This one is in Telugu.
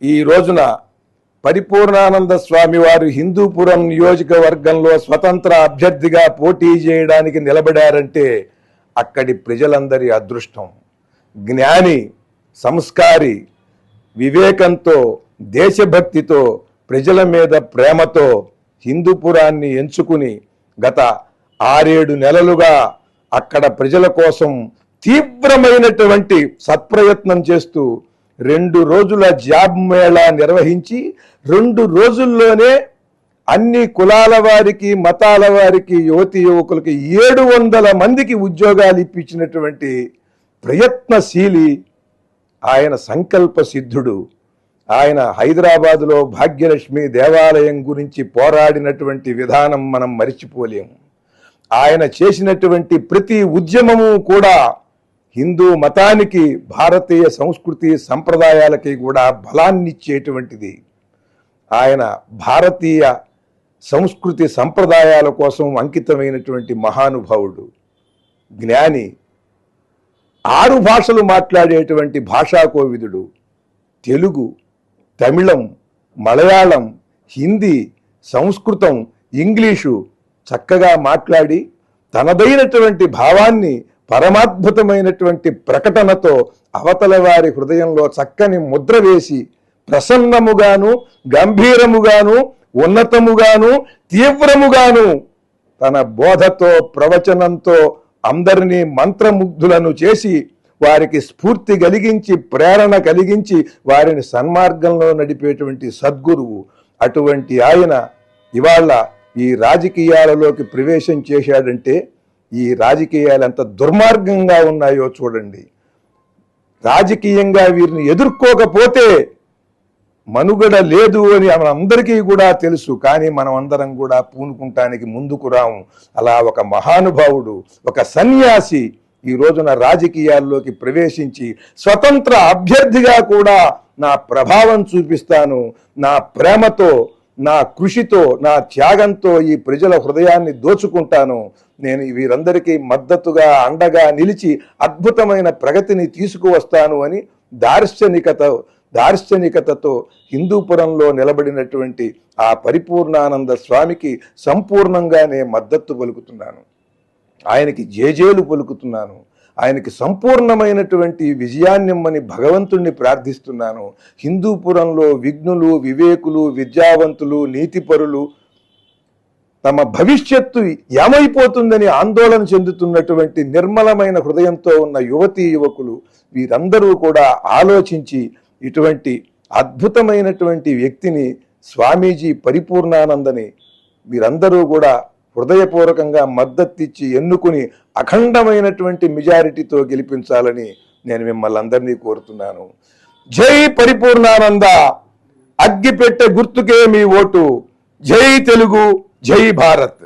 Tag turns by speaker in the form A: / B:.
A: ఈ రోజున పరిపూర్ణానంద స్వామి వారు హిందూపురం నియోజకవర్గంలో స్వతంత్ర అభ్యర్థిగా పోటీ చేయడానికి నిలబడారంటే అక్కడి ప్రజలందరి అదృష్టం. జ్ఞాని, సంస్కారి, వివేకంతో, దేశభక్తితో, ప్రజల మీద ప్రేమతో హిందూపురాన్ని ఎంచుకుని గత 6-7 నెలలుగా అక్కడ ప్రజల కోసం తీవ్రమైనటువంటి సత్ప్రయత్నం చేస్తూ 2 రోజుల జాబ్ మేళా నిర్వహించి 2 రోజుల్లోనే అన్ని కులాల వారికి, మతాల వారికి, యువతి యువకులకి 700 మందికి ఉద్యోగాలు ఇప్పించినటువంటి ప్రయత్నశీలి ఆయన, సంకల్ప సిద్ధుడు ఆయన. హైదరాబాదులో భాగ్యలక్ష్మి దేవాలయం గురించి పోరాడినటువంటి విధానం మనం మరిచిపోలేము. ఆయన చేసినటువంటి ప్రతి ఉద్యమము కూడా హిందూ మతానికి, భారతీయ సంస్కృతి సంప్రదాయాలకి కూడా బలాన్నిచ్చేటువంటిది. ఆయన భారతీయ సంస్కృతి సంప్రదాయాల కోసం అంకితమైనటువంటి మహానుభావుడు, జ్ఞాని, 6 భాషలు మాట్లాడేటువంటి భాషా కోవిదుడు. తెలుగు, తమిళం, మలయాళం, హిందీ, సంస్కృతం, ఇంగ్లీషు చక్కగా మాట్లాడి తనదైనటువంటి భావాన్ని పరమాద్భుతమైనటువంటి ప్రకటనతో అవతల వారి హృదయంలో చక్కని ముద్ర వేసి ప్రసన్నముగాను, గంభీరముగాను, ఉన్నతముగాను, తీవ్రముగాను తన బోధతో, ప్రవచనంతో అందరినీ మంత్రముగ్ధులను చేసి వారికి స్ఫూర్తి కలిగించి, ప్రేరణ కలిగించి వారిని సన్మార్గంలో నడిపేటువంటి సద్గురువు. అటువంటి ఆయన ఇవాళ ఈ రాజకీయాలలోకి ప్రవేశం చేశాడంటే ఈ రాజకీయాలు ఎంత దుర్మార్గంగా ఉన్నాయో చూడండి. రాజకీయంగా వీరిని ఎదుర్కోకపోతే మనుగడ లేదు అని మనందరికీ కూడా తెలుసు. కానీ మనం అందరం కూడా పూనుకుంటానికి ముందుకు రాము. అలా ఒక మహానుభావుడు, ఒక సన్యాసి ఈ రోజున రాజకీయాల్లోకి ప్రవేశించి స్వతంత్ర అభ్యర్థిగా కూడా నా ప్రభావం చూపిస్తాను, నా ప్రేమతో, నా కృషితో, నా త్యాగంతో ఈ ప్రజల హృదయాన్ని దోచుకుంటాను, నేను వీరందరికీ మద్దతుగా, అండగా నిలిచి అద్భుతమైన ప్రగతిని తీసుకువస్తాను అని దార్శనికతతో హిందూపురంలో నిలబడినటువంటి ఆ పరిపూర్ణానంద స్వామికి సంపూర్ణంగా నేను మద్దతు పలుకుతున్నాను. ఆయనకి జేజేలు పలుకుతున్నాను. ఆయనకి సంపూర్ణమైనటువంటి విజయాన్నిమ్మని భగవంతుణ్ణి ప్రార్థిస్తున్నాను. హిందూపురంలో విఘ్నులు, వివేకులు, విద్యావంతులు, నీతిపరులు, తమ భవిష్యత్తు ఏమైపోతుందని ఆందోళన చెందుతున్నటువంటి నిర్మలమైన హృదయంతో ఉన్న యువతీ యువకులు వీరందరూ కూడా ఆలోచించి ఇటువంటి అద్భుతమైనటువంటి వ్యక్తిని, స్వామీజీ పరిపూర్ణానందని వీరందరూ కూడా హృదయపూర్వకంగా మద్దతిచ్చి ఎన్నుకుని అఖండమైనటువంటి మెజారిటీతో గెలిపించాలని నేను మిమ్మల్ని అందరినీ కోరుతున్నాను. జై పరిపూర్ణానంద. అగ్గిపెట్టె గుర్తుకే మీ ఓటు. జై తెలుగు, జై భారత్.